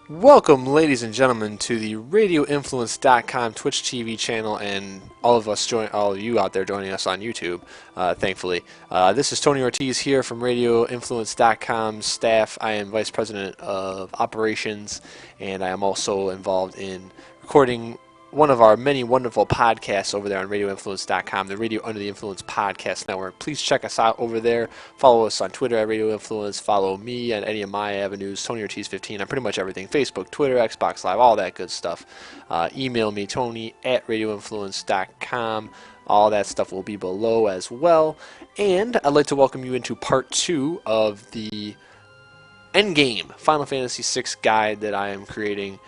Welcome, ladies and gentlemen, to the RadioInfluence.com Twitch TV channel, and all of you out there joining us on YouTube. Thankfully, this is Tony Ortiz here from RadioInfluence.com staff. I am Vice President of Operations, and I am also involved in recording one of our many wonderful podcasts over there on RadioInfluence.com, the Radio Under the Influence Podcast Network. Please check us out over there. Follow us on Twitter at Radio Influence. Follow me at any of my avenues, Tony Ortiz 15 on pretty much everything. Facebook, Twitter, Xbox Live, all that good stuff. Email me, Tony at RadioInfluence.com. All that stuff will be below as well. And I'd like to welcome you into part 2 of the Endgame Final Fantasy VI guide that I am creating.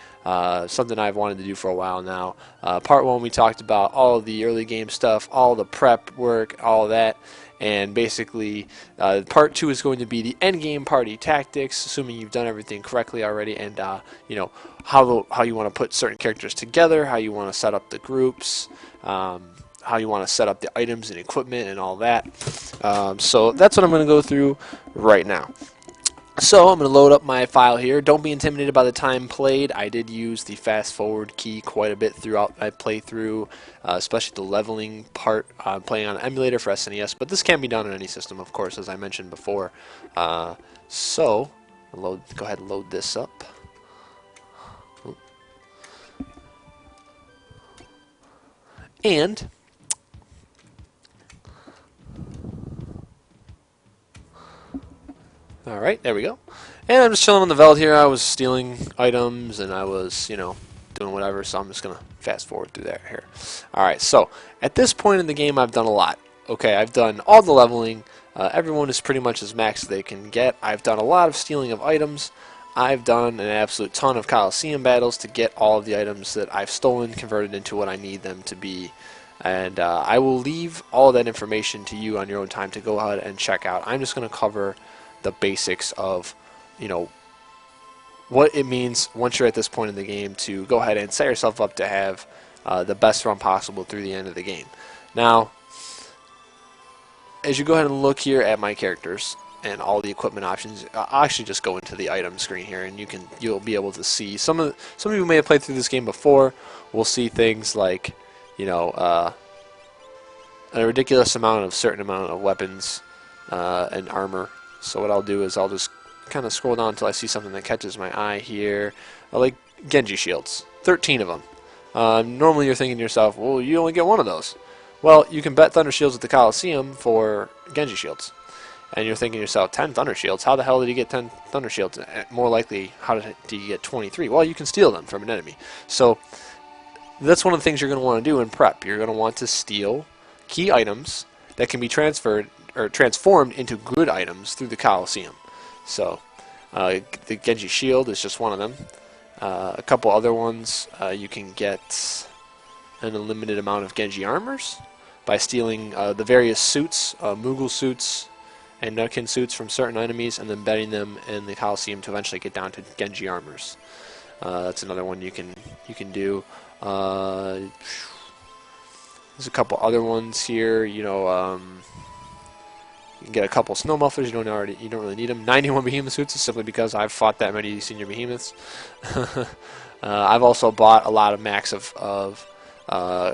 Something I've wanted to do for a while now. Part 1 we talked about all of the early game stuff, all the prep work, all that, and basically part 2 is going to be the endgame party tactics, assuming you've done everything correctly already, and you know how you want to put certain characters together, how you want to set up the groups, how you want to set up the items and equipment and all that. So that's what I'm going to go through right now. So I'm going to load up my file here. Don't be intimidated by the time played. I did use the fast forward key quite a bit throughout my playthrough, especially the leveling part. I'm playing on an emulator for SNES, but this can be done on any system, of course, as I mentioned before. So go ahead and load this up. And alright, there we go. And I'm just chilling on the Veld here. I was stealing items and I was, doing whatever, so I'm just going to fast forward through that here. Alright, so at this point in the game I've done a lot. Okay, I've done all the leveling. Everyone is pretty much as max as they can get. I've done a lot of stealing of items. I've done an absolute ton of Coliseum battles to get all of the items that I've stolen converted into what I need them to be. And I will leave all of that information to you on your own time to go ahead and check out. I'm just going to cover the basics of, what it means once you're at this point in the game to go ahead and set yourself up to have the best run possible through the end of the game. Now, as you go ahead and look here at my characters and all the equipment options, I'll actually just go into the item screen here, and you'll be able to see some of you who may have played through this game before will see things like, a ridiculous amount of certain amount of weapons and armor. So what I'll do is I'll just kind of scroll down until I see something that catches my eye here. I like Genji shields, 13 of them. Normally you're thinking to yourself, well, you only get one of those. Well, you can bet Thunder Shields at the Coliseum for Genji shields. And you're thinking to yourself, 10 Thunder Shields? How the hell did you get 10 Thunder Shields? More likely, how did you get 23? Well, you can steal them from an enemy. So that's one of the things you're going to want to do in prep. You're going to want to steal key items that can be transferred or transformed into good items through the Coliseum. So the Genji shield is just one of them. A couple other ones, you can get an unlimited amount of Genji armors by stealing the various suits, Moogle suits and Nutkin suits from certain enemies, and then betting them in the Coliseum to eventually get down to Genji armors. That's another one you can do. There's a couple other ones here. You can get a couple snow mufflers. You don't really need them. 91 behemoth suits is simply because I've fought that many senior behemoths. I've also bought a lot of max of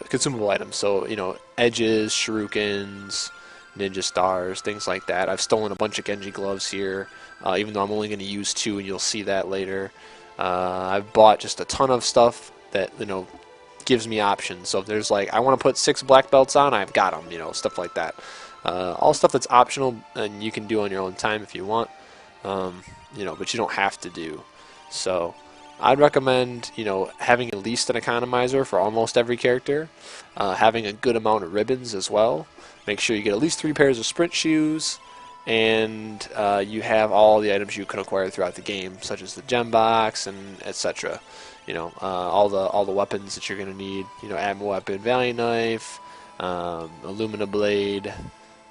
consumable items. So edges, shurikens, ninja stars, things like that. I've stolen a bunch of Genji gloves here, even though I'm only going to use 2, and you'll see that later. I've bought just a ton of stuff that gives me options. So if there's I want to put 6 black belts on, I've got them. Stuff like that. All stuff that's optional and you can do on your own time if you want, but you don't have to do. So I'd recommend, having at least an economizer for almost every character, having a good amount of ribbons as well. Make sure you get at least 3 pairs of sprint shoes, and you have all the items you can acquire throughout the game, such as the gem box and etc. All the weapons that you're going to need. Admiral weapon, Valiant Knife, Illumina blade,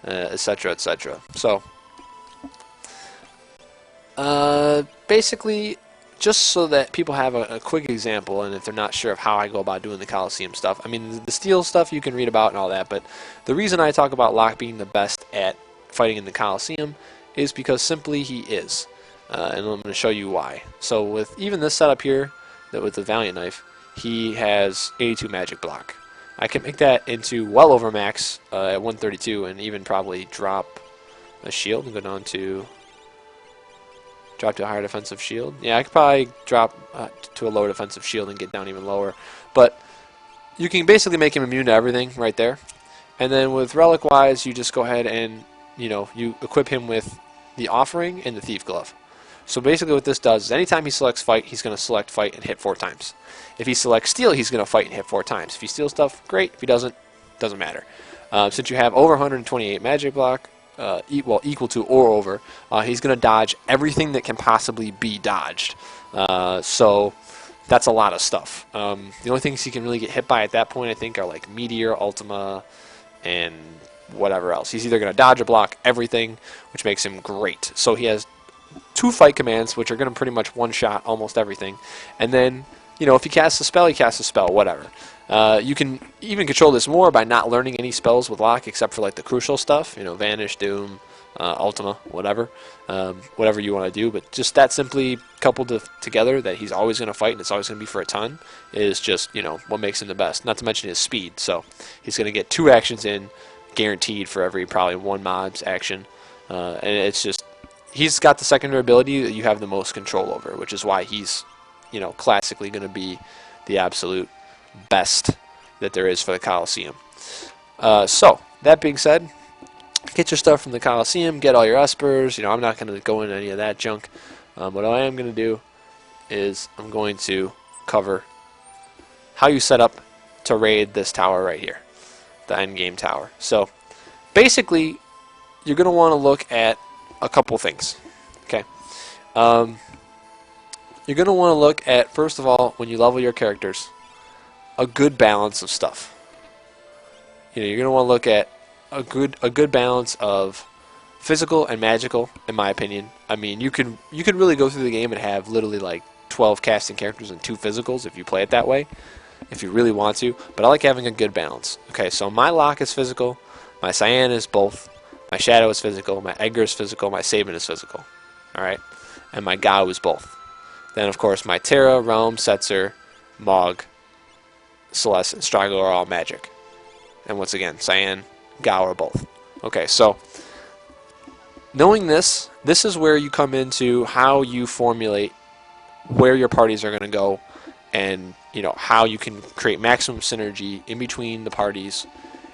etc. etc. So basically, just so that people have a quick example, and if they're not sure of how I go about doing the Coliseum stuff, I mean, the steel stuff you can read about and all that, but the reason I talk about Locke being the best at fighting in the Coliseum is because simply he is. and I'm going to show you why. So with even this setup here, that with the Valiant Knife, he has 82 magic block. I can make that into well over max at 132, and even probably drop a shield and go down to drop to a higher defensive shield. Yeah, I could probably drop to a lower defensive shield and get down even lower. But you can basically make him immune to everything right there. And then with Relic wise, you just go ahead and you equip him with the Offering and the Thief Glove. So basically what this does is anytime he selects fight, he's going to select fight and hit 4 times. If he selects steal, he's going to fight and hit 4 times. If he steals stuff, great. If he doesn't matter. Since you have over 128 magic block, equal to or over, he's going to dodge everything that can possibly be dodged. So that's a lot of stuff. The only things he can really get hit by at that point, I think, are like Meteor, Ultima, and whatever else. He's either going to dodge or block everything, which makes him great. So he has 2 fight commands, which are going to pretty much one-shot almost everything. And then, if he casts a spell, he casts a spell, whatever. You can even control this more by not learning any spells with Lock, except for like the crucial stuff, Vanish, Doom, Ultima, whatever you want to do. But just that simply coupled together, that he's always going to fight and it's always going to be for a ton, is just what makes him the best. Not to mention his speed. So he's going to get 2 actions in, guaranteed for every probably 1 mob's action, and it's just he's got the secondary ability that you have the most control over, which is why he's classically going to be the absolute best that there is for the Coliseum. So that being said, get your stuff from the Coliseum, get all your espers. I'm not going to go into any of that junk. What I am going to do is I'm going to cover how you set up to raid this tower right here, the endgame tower. So basically, you're going to want to look at a couple things. Okay. You're going to want to look at, first of all, when you level your characters, a good balance of stuff. You're going to want to look at a good balance of physical and magical, in my opinion. I mean, you could really go through the game and have literally like 12 casting characters and 2 physicals if you play it that way, if you really want to. But I like having a good balance. Okay, so my Lock is physical, my Cyan is both, my Shadow is physical, my Edgar is physical, my Sabin is physical. Alright? And my Gao is both. Then, of course, my Terra, Realm, Setzer, Mog, Celeste, and Strago are all magic. And once again, Cyan, Gao are both. Okay, so knowing this is where you come into how you formulate where your parties are going to go, and how you can create maximum synergy in between the parties.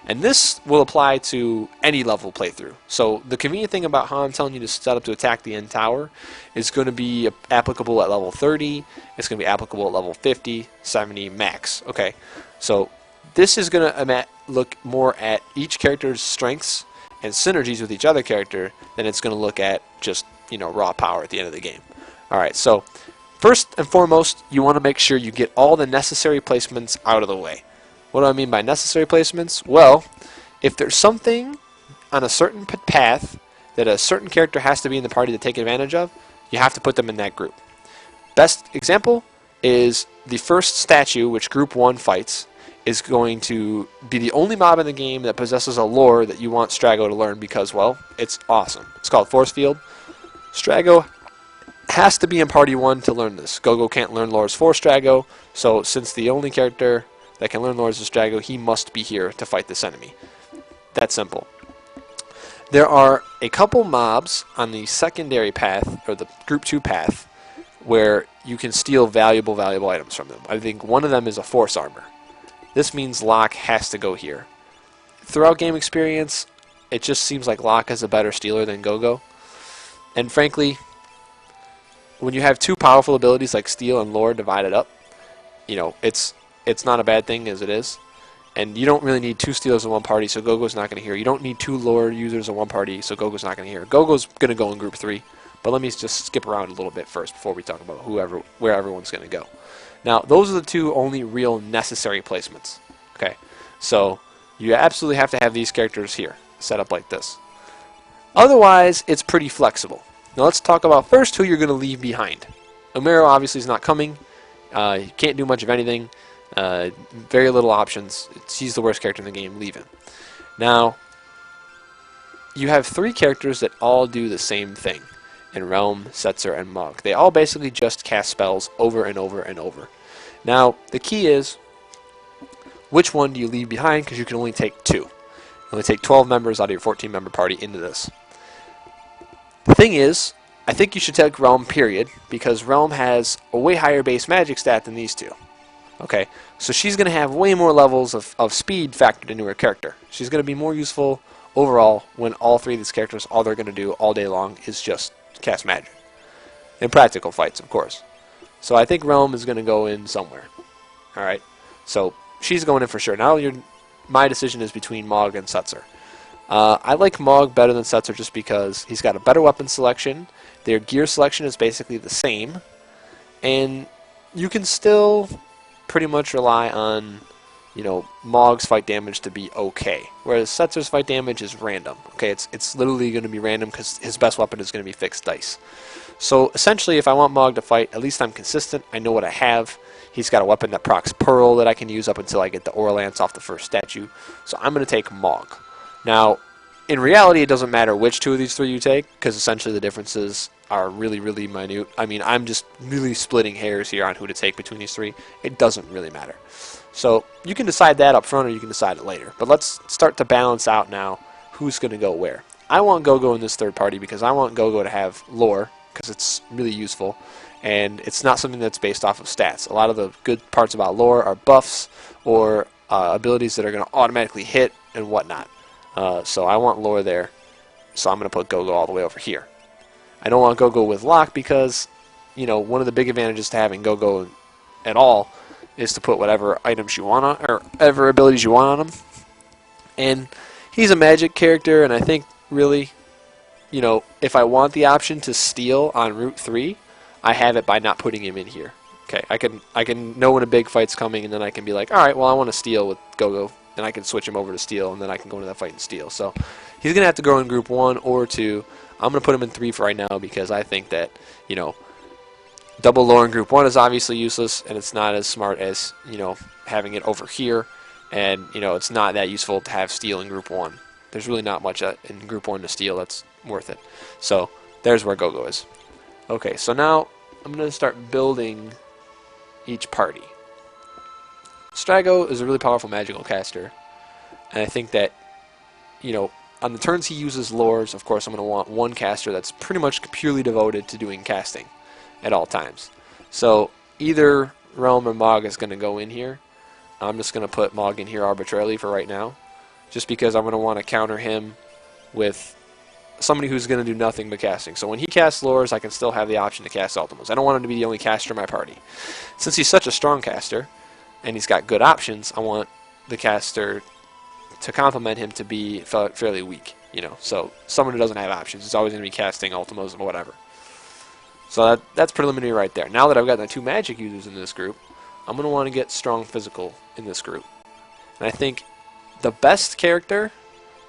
And this will apply to any level playthrough. So the convenient thing about how I'm telling you to set up to attack the end tower is going to be applicable at level 30. It's going to be applicable at level 50, 70, max. Okay, so this is going to look more at each character's strengths and synergies with each other character than it's going to look at just raw power at the end of the game. All right, so first and foremost, you want to make sure you get all the necessary placements out of the way. What do I mean by necessary placements? Well, if there's something on a certain path that a certain character has to be in the party to take advantage of, you have to put them in that group. Best example is the first statue, which Group 1 fights, is going to be the only mob in the game that possesses a lore that you want Strago to learn because, well, it's awesome. It's called Force Field. Strago has to be in Party 1 to learn this. Gogo can't learn lores for Strago, so since the only character that can learn lores is Strago, he must be here to fight this enemy. That's simple. There are a couple mobs on the secondary path, or the Group 2 path, where you can steal valuable items from them. I think one of them is a Force Armor. This means Locke has to go here. Throughout game experience, it just seems like Locke is a better stealer than Gogo. And frankly, when you have 2 powerful abilities like Steal and Lore divided up, it's not a bad thing as it is. And you don't really need 2 Stealers in one party, so Gogo's not going to hear. You don't need 2 Lore users in one party, so Gogo's not going to hear. Gogo's going to go in Group 3, but let me just skip around a little bit first before we talk about where everyone's going to go. Now, those are the 2 only real necessary placements. Okay, so you absolutely have to have these characters here, set up like this. Otherwise, it's pretty flexible. Now let's talk about first who you're going to leave behind. Omero obviously is not coming. He can't do much of anything. Very little options. He's the worst character in the game. Leave him. Now, you have 3 characters that all do the same thing. and Realm, Setzer, and Mog. They all basically just cast spells over and over and over. Now, the key is, which one do you leave behind? Because you can only take 2. You only take 12 members out of your 14-member party into this. The thing is, I think you should take Realm, period, because Realm has a way higher base magic stat than these two. Okay, so she's going to have way more levels of speed factored into her character. She's going to be more useful overall when all 3 of these characters, all they're going to do all day long is just cast magic. In practical fights, of course. So I think Realm is going to go in somewhere. Alright, so she's going in for sure. Now my decision is between Mog and Setzer. I like Mog better than Setzer just because he's got a better weapon selection. Their gear selection is basically the same. And you can still pretty much rely on, you know, Mog's fight damage to be okay, whereas Setzer's fight damage is random. Okay, it's literally going to be random because his best weapon is going to be fixed dice. So essentially, if I want Mog to fight, at least I'm consistent. I know what I have. He's got a weapon that procs Pearl that I can use up until I get the Aura Lance off the first statue. So I'm going to take Mog. Now, in reality, it doesn't matter which 2 of these 3 you take, because essentially the differences are really, really minute. I mean, I'm just really splitting hairs here on who to take between these 3. It doesn't really matter. So you can decide that up front or you can decide it later. But let's start to balance out now who's going to go where. I want Gogo in this third party because I want Gogo to have lore, because it's really useful. And it's not something that's based off of stats. A lot of the good parts about lore are buffs or abilities that are going to automatically hit and whatnot. So I want lore there. So I'm going to put Gogo all the way over here. I don't want Gogo with lock because, you know, one of the big advantages to having Gogo at all is to put whatever items you want on, or whatever abilities you want on him. And he's a magic character, and I think really, you know, if I want the option to steal on Route 3, I have it by not putting him in here. Okay, I can know when a big fight's coming, and then I can be like, all right, well, I want to steal with Gogo, and I can switch him over to steal, and then I can go into that fight and steal. So he's going to have to go in Group 1 or 2. I'm going to put him in 3 for right now because I think that, you know, double lore in Group 1 is obviously useless, and it's not as smart as, you know, having it over here. And, you know, it's not that useful to have steal in Group 1. There's really not much in Group 1 to steal that's worth it. So there's where Gogo is. Okay, so now I'm going to start building each party. Strago is a really powerful magical caster, and I think that, you know, on the turns he uses lores, of course I'm going to want one caster that's pretty much purely devoted to doing casting at all times. So either Realm or Mog is going to go in here. I'm just going to put Mog in here arbitrarily for right now, just because I'm going to want to counter him with somebody who's going to do nothing but casting. So when he casts lures, I can still have the option to cast ultimas. I don't want him to be the only caster in my party. Since he's such a strong caster, and he's got good options, I want the caster to complement him to be fairly weak. You know, so someone who doesn't have options is always going to be casting ultimas and whatever. So that's preliminary right there. Now that I've got the 2 magic users in this group, I'm going to want to get strong physical in this group. And I think the best character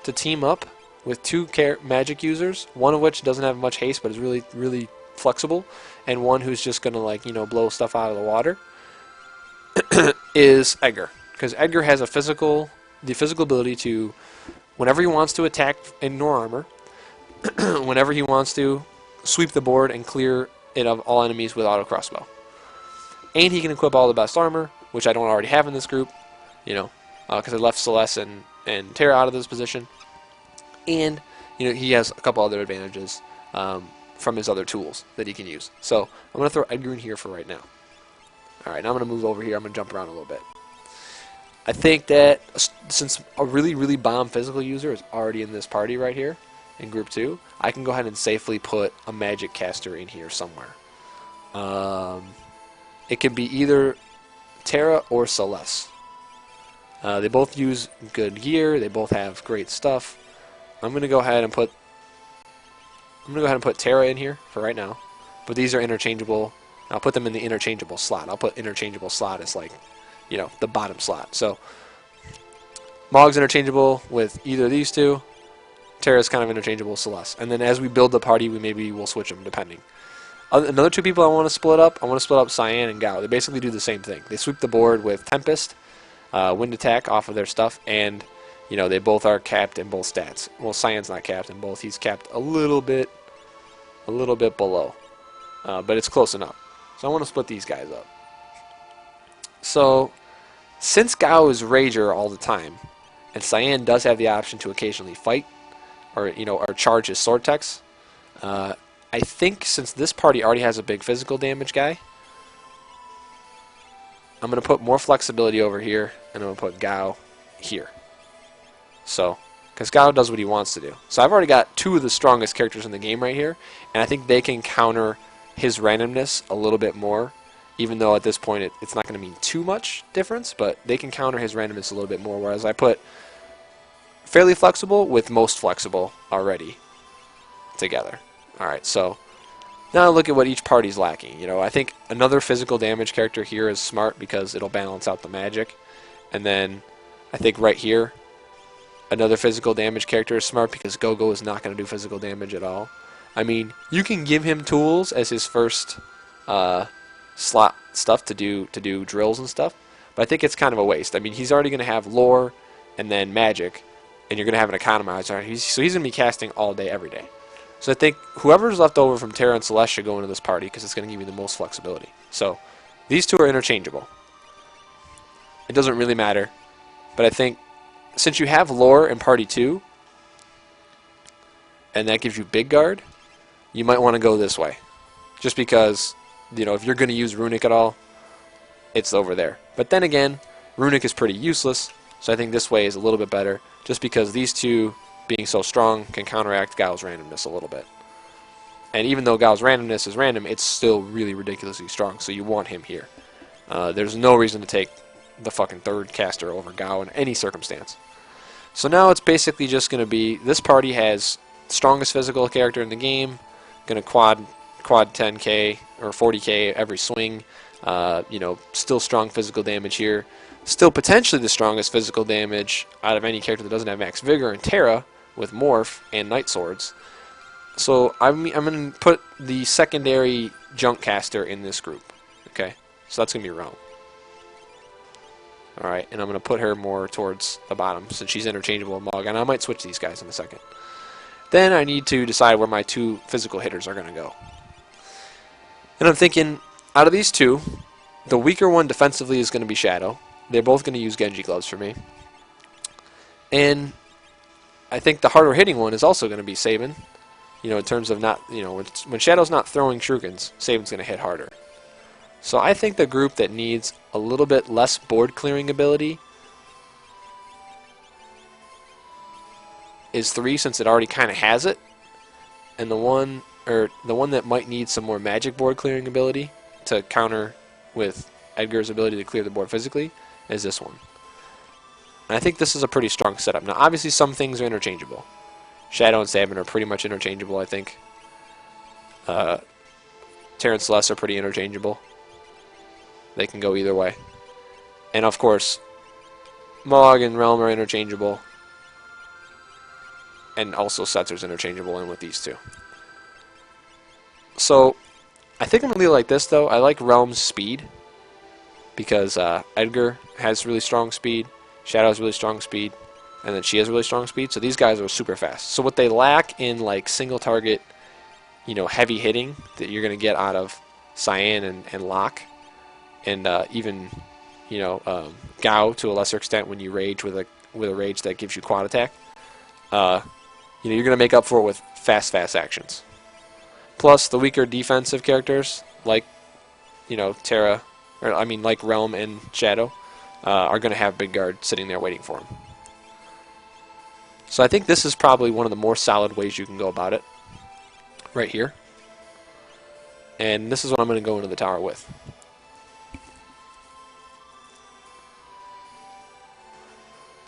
to team up with 2 magic users, one of which doesn't have much haste but is really, really flexible, and one who's just going to, like, you know, blow stuff out of the water, is Edgar. Because Edgar has the physical ability to, whenever he wants to attack, ignore armor, whenever he wants to, sweep the board and clear it of all enemies with auto crossbow. And he can equip all the best armor, which I don't already have in this group, you know, because I left Celeste and Terra out of this position. And, you know, he has a couple other advantages from his other tools that he can use. So I'm going to throw Edgar in here for right now. Alright, now I'm going to move over here. I'm going to jump around a little bit. I think that since a really, really bomb physical user is already in this party right here, in Group 2, I can go ahead and safely put a magic caster in here somewhere. It could be either Terra or Celeste. They both use good gear. They both have great stuff. I'm going to go ahead and put Terra in here for right now. But these are interchangeable. I'll put them in the interchangeable slot. I'll put interchangeable slot as, like, you know, the bottom slot. So Mog's interchangeable with either of these 2. Terra's kind of interchangeable with Celeste. And then as we build the party, maybe we'll switch them depending. Another 2 people I want to split up. I want to split up Cyan and Gao. They basically do the same thing. They sweep the board with Tempest, Wind Attack off of their stuff, and, you know, they both are capped in both stats. Well, Cyan's not capped in both. He's capped a little bit a little bit below, but it's close enough. So I want to split these guys up. So since Gao is Rager all the time, and Cyan does have the option to occasionally fight, or or charge his sword techs, I think since this party already has a big physical damage guy, I'm going to put more flexibility over here, and I'm going to put Gao here. So, because Gao does what he wants to do. So I've already got two of the strongest characters in the game right here, and I think they can counter his randomness a little bit more, even though at this point it's not going to mean too much difference, but they can counter his randomness a little bit more, whereas I put fairly flexible with most flexible already together. Alright, so now look at what each party's lacking. I think another physical damage character here is smart because it'll balance out the magic. And then I think right here, another physical damage character is smart because Gogo is not going to do physical damage at all. I mean, you can give him tools as his first slot stuff to do drills and stuff, but I think it's kind of a waste. I mean, he's already going to have lore and then magic, and you're going to have an economizer. So he's going to be casting all day, every day. So I think whoever's left over from Terra and Celeste should go into this party because it's going to give you the most flexibility. So these two are interchangeable. It doesn't really matter, but I think since you have lore in party 2, and that gives you big guard, you might want to go this way. Just because, if you're going to use Runic at all, it's over there. But then again, Runic is pretty useless, so I think this way is a little bit better, just because these two, being so strong, can counteract Gao's randomness a little bit. And even though Gao's randomness is random, it's still really ridiculously strong, so you want him here. There's no reason to take the fucking third caster over Gao in any circumstance. So now it's basically just going to be, this party has strongest physical character in the game, going to quad 10k or 40k every swing, still strong physical damage here, still potentially the strongest physical damage out of any character that doesn't have max vigor in Terra with Morph and Night Swords. So I'm going to put the secondary junk caster in this group. Okay, so that's going to be Realm. Alright, and I'm going to put her more towards the bottom since she's interchangeable with Mog, and I might switch these guys in a second. Then I need to decide where my two physical hitters are going to go. And I'm thinking, out of these two, the weaker one defensively is going to be Shadow. They're both going to use Genji gloves for me. And I think the harder hitting one is also going to be Sabin. In terms of not, when Shadow's not throwing shurikens, Sabin's going to hit harder. So I think the group that needs a little bit less board clearing ability is 3, since it already kind of has it. And the one that might need some more magic board clearing ability to counter with Edgar's ability to clear the board physically is this one. And I think this is a pretty strong setup. Now, obviously, some things are interchangeable. Shadow and Sabin are pretty much interchangeable, I think. Terra and Celeste are pretty interchangeable. They can go either way. And, of course, Mog and Realm are interchangeable. And also Setzer's interchangeable in with these two. So, I think I'm going to leave it like this, though. I like Realm's speed, because Edgar has really strong speed, Shadow has really strong speed, and then she has really strong speed, so these guys are super fast. So what they lack in like single target, heavy hitting that you're going to get out of Cyan and Locke, and even, Gao to a lesser extent when you rage with a rage that gives you quad attack, you're going to make up for it with fast actions. Plus, the weaker defensive characters, like, Terra, like Realm and Shadow, are going to have Big Guard sitting there waiting for them. So I think this is probably one of the more solid ways you can go about it. Right here. And this is what I'm going to go into the tower with.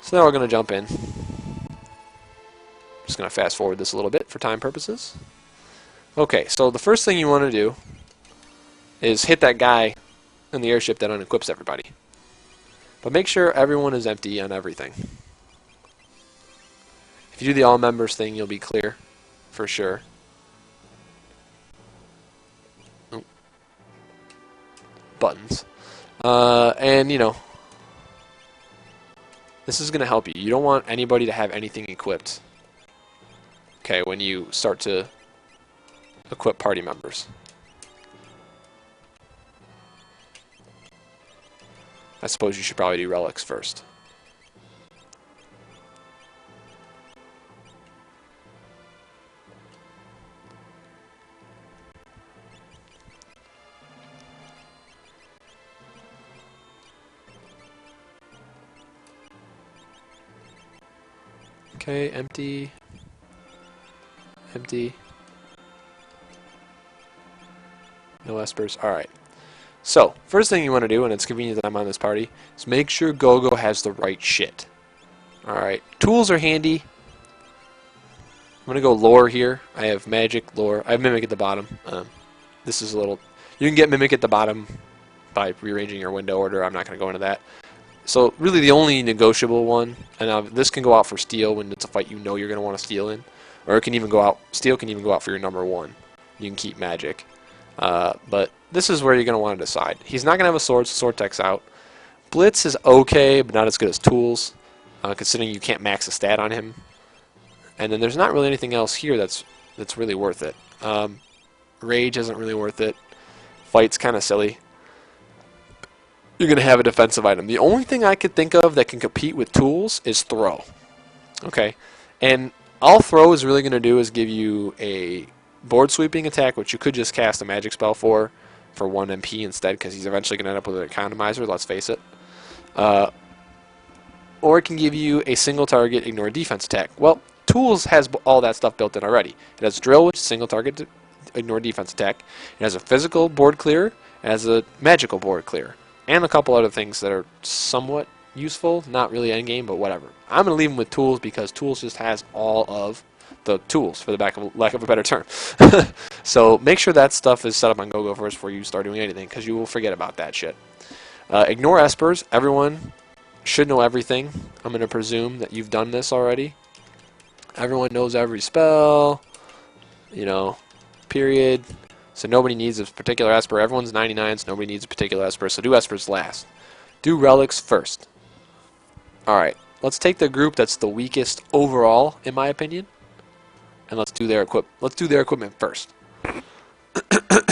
So now we're going to jump in. Just going to fast forward this a little bit for time purposes. Okay, so the first thing you want to do is hit that guy in the airship that unequips everybody. But make sure everyone is empty on everything. If you do the all members thing, you'll be clear for sure. Oh. Buttons. And, this is going to help you. You don't want anybody to have anything equipped. Okay, when you start to equip party members. I suppose you should probably do relics first. Okay, empty. Empty. No espers. Alright. So, first thing you want to do, and it's convenient that I'm on this party, is make sure Gogo has the right shit. Alright. Tools are handy. I'm going to go lore here. I have magic, lore. I have mimic at the bottom. This is a little... You can get mimic at the bottom by rearranging your window order. I'm not going to go into that. So, really the only negotiable one, and this can go out for steel when it's a fight you know you're going to want to steal in. Or it can even go out... Steel can even go out for your number 1. You can keep magic. But this is where you're going to want to decide. He's not going to have a sword, so sword tech's out. Blitz is okay, but not as good as tools, considering you can't max a stat on him. And then there's not really anything else here that's really worth it. Rage isn't really worth it. Fight's kind of silly. You're going to have a defensive item. The only thing I could think of that can compete with tools is throw. Okay? And all throw is really going to do is give you a board sweeping attack, which you could just cast a magic spell for 1 MP instead, because he's eventually going to end up with an economizer, let's face it. Or it can give you a single target ignore defense attack. Well, tools has all that stuff built in already. It has drill, which is single target ignore defense attack. It has a physical board clear. It has a magical board clear. And a couple other things that are somewhat useful. Not really endgame, but whatever. I'm going to leave them with tools because tools just has all of the tools, for the lack of a better term. So make sure that stuff is set up on GoGo first before you start doing anything, because you will forget about that shit. Ignore espers. Everyone should know everything. I'm going to presume that you've done this already. Everyone knows every spell, you know, period. So nobody needs a particular esper. Everyone's 99, so nobody needs a particular esper, so do espers last. Do relics first. Alright, let's take the group that's the weakest overall, in my opinion, and let's do their equipment first.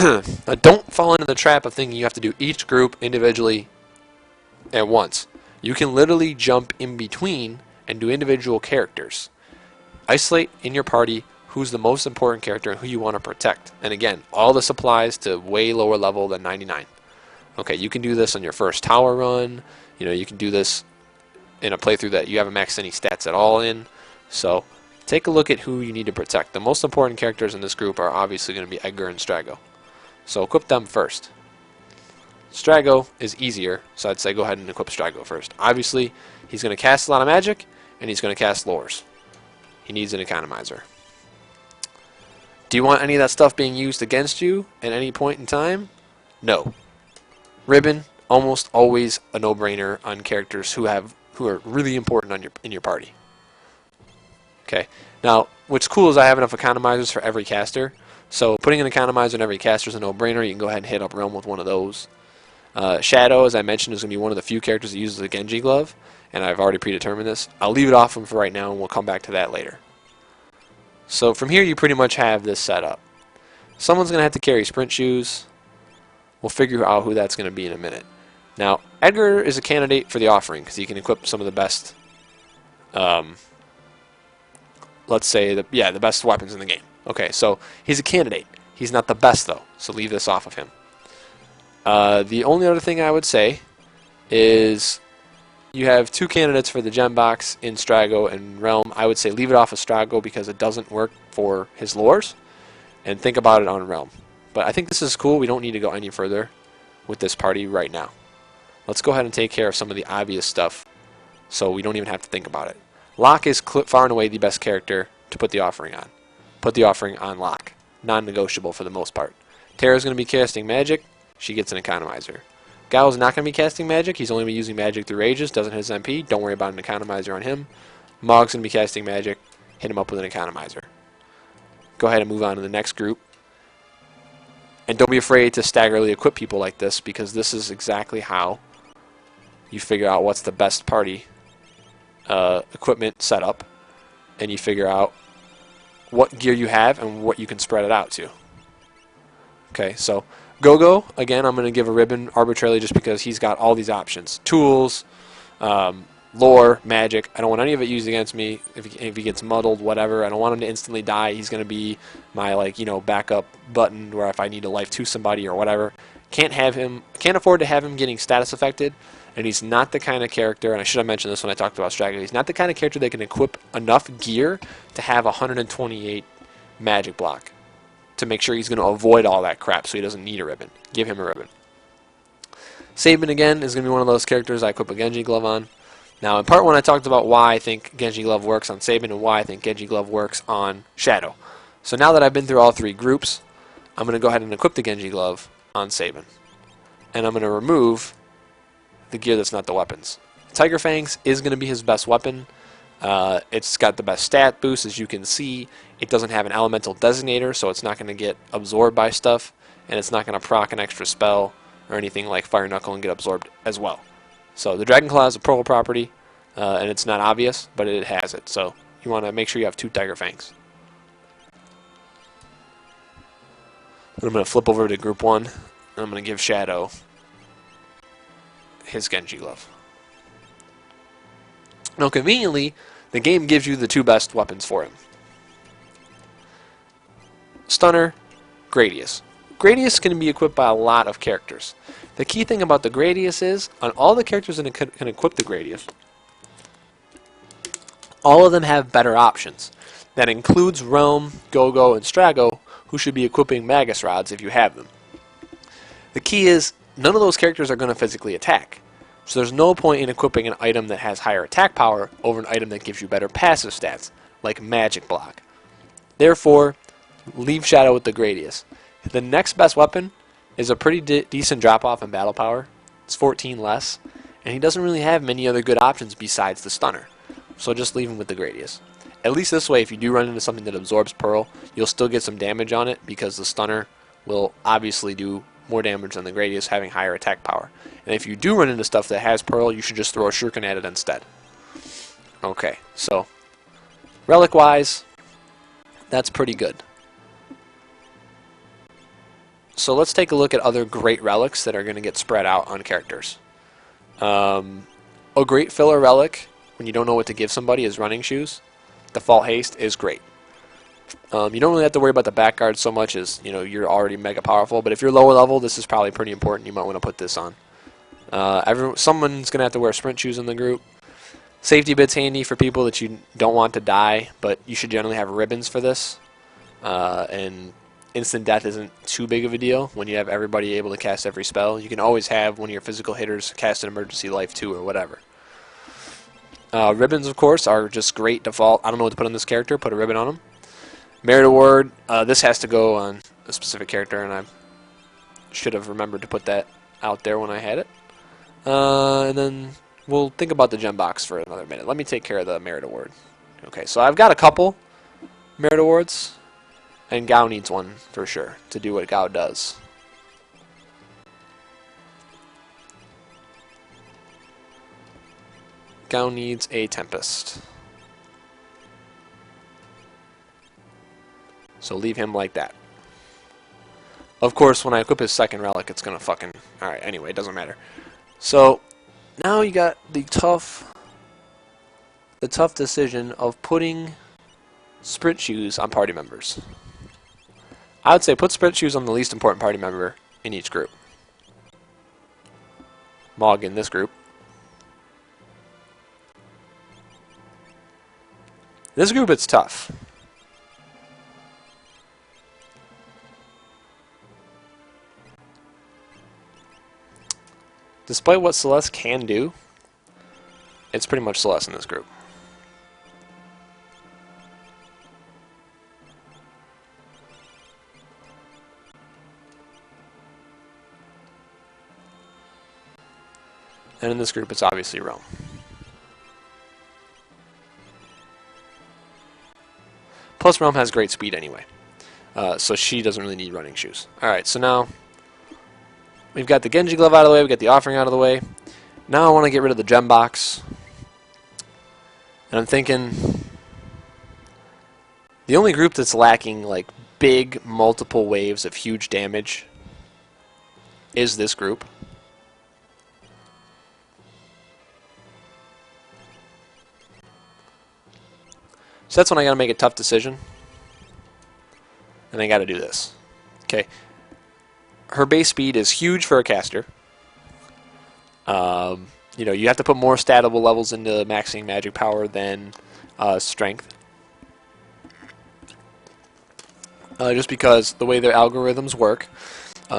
Now, don't fall into the trap of thinking you have to do each group individually at once. You can literally jump in between and do individual characters. Isolate in your party who's the most important character and who you want to protect. And again, all this applies to way lower level than 99. Okay, you can do this on your first tower run. You know, you can do this in a playthrough that you haven't maxed any stats at all in. So take a look at who you need to protect. The most important characters in this group are obviously going to be Edgar and Strago. So equip them first. Strago is easier, so I'd say go ahead and equip Strago first. Obviously, he's going to cast a lot of magic, and he's going to cast lures. He needs an economizer. Do you want any of that stuff being used against you at any point in time? No. Ribbon, almost always a no-brainer on characters who are really important in your party. Okay. Now, what's cool is I have enough economizers for every caster. So putting an economizer in every caster is a no-brainer. You can go ahead and hit up Realm with one of those. Shadow, as I mentioned, is going to be one of the few characters that uses the Genji glove, and I've already predetermined this. I'll leave it off him for right now, and we'll come back to that later. So from here, you pretty much have this set up. Someone's going to have to carry sprint shoes. We'll figure out who that's going to be in a minute. Now, Edgar is a candidate for the offering because he can equip some of the best, let's say, the best weapons in the game. Okay, so he's a candidate. He's not the best, though, so leave this off of him. The only other thing I would say is you have 2 candidates for the gem box in Strago and Realm. I would say leave it off of Strago because it doesn't work for his lures, and think about it on Realm. But I think this is cool. We don't need to go any further with this party right now. Let's go ahead and take care of some of the obvious stuff so we don't even have to think about it. Locke is far and away the best character to put the offering on. Put the offering on Locke. Non-negotiable for the most part. Tara's going to be casting magic. She gets an economizer. Gao's not going to be casting magic. He's only going to be using magic through rages. Doesn't hit his MP. Don't worry about an economizer on him. Mog's going to be casting magic. Hit him up with an economizer. Go ahead and move on to the next group. And don't be afraid to staggerly equip people like this, because this is exactly how you figure out what's the best party equipment setup, and you figure out what gear you have and what you can spread it out to. Okay, so Go-Go, again, I'm going to give a ribbon arbitrarily just because he's got all these options. Tools, lore, magic. I don't want any of it used against me. If he gets muddled, whatever. I don't want him to instantly die. He's going to be my, like, backup button where if I need to life to somebody or whatever. Can't afford to have him getting status affected, and he's not the kind of character, and I should have mentioned this when I talked about strategy, he's not the kind of character that can equip enough gear to have 128 magic block to make sure he's going to avoid all that crap so he doesn't need a ribbon. Give him a ribbon. Sabin, again, is going to be one of those characters I equip a Genji glove on. Now, in part 1, I talked about why I think Genji glove works on Sabin and why I think Genji glove works on Shadow. So now that I've been through all 3 groups, I'm going to go ahead and equip the Genji glove on Sabin. And I'm going to remove the gear that's not the weapons. Tiger Fangs is going to be his best weapon. It's got the best stat boost, as you can see. It doesn't have an elemental designator, so it's not going to get absorbed by stuff, and it's not going to proc an extra spell or anything like Fire Knuckle and get absorbed as well. So the Dragon Claw is a purple property, and it's not obvious, but it has it. So you want to make sure you have 2 Tiger Fangs. I'm going to flip over to Group 1, and I'm going to give Shadow his Genji glove. Now, conveniently, the game gives you the 2 best weapons for him. Stunner, Gradius. Gradius can be equipped by a lot of characters. The key thing about the Gradius is, on all the characters that can equip the Gradius, all of them have better options. That includes Realm, Go-Go, and Strago, who should be equipping Magus Rods if you have them. The key is, none of those characters are going to physically attack. So there's no point in equipping an item that has higher attack power over an item that gives you better passive stats, like Magic Block. Therefore, leave Shadow with the Gradius. The next best weapon is a pretty decent drop-off in battle power. It's 14 less, and he doesn't really have many other good options besides the Stunner. So just leave him with the Gradius. At least this way, if you do run into something that absorbs Pearl, you'll still get some damage on it because the Stunner will obviously do more damage than the Gradius, having higher attack power. And if you do run into stuff that has Pearl, you should just throw a Shuriken at it instead. Okay, so Relic-wise, that's pretty good. So let's take a look at other great relics that are going to get spread out on characters. A great filler relic, when you don't know what to give somebody, is Running Shoes. Default Haste is great. You don't really have to worry about the back guard so much as you're already mega powerful, but if you're lower level, this is probably pretty important. You might want to put this on. Someone's going to have to wear sprint shoes in the group. Safety bit's handy for people that you don't want to die, but you should generally have ribbons for this. And instant death isn't too big of a deal when you have everybody able to cast every spell. You can always have one of your physical hitters cast an emergency life too or whatever. Ribbons, of course, are just great default. I don't know what to put on this character. Put a ribbon on him. Merit Award, this has to go on a specific character, and I should have remembered to put that out there when I had it. And then we'll think about the gem box for another minute. Let me take care of the Merit Award. Okay, so I've got a couple Merit Awards, and Gao needs one for sure to do what Gao does. Gao needs a Tempest. So leave him like that. Of course, when I equip his second relic, it's going to fucking... Alright, anyway, it doesn't matter. So, now you got the tough decision of putting sprint shoes on party members. I would say put sprint shoes on the least important party member in each group. Mog in this group. This group, it's tough. Despite what Celeste can do, it's pretty much Celeste in this group. And in this group, it's obviously Rome. Plus, Rome has great speed anyway, so she doesn't really need running shoes. Alright, so now we've got the Genji glove out of the way, we've got the offering out of the way. Now I want to get rid of the gem box. And I'm thinking the only group that's lacking like big multiple waves of huge damage is this group. So that's when I got to make a tough decision. And I got to do this. Okay. Her base speed is huge for a caster. You know, you have to put more statable levels into maxing magic power than strength. Just because the way their algorithms work,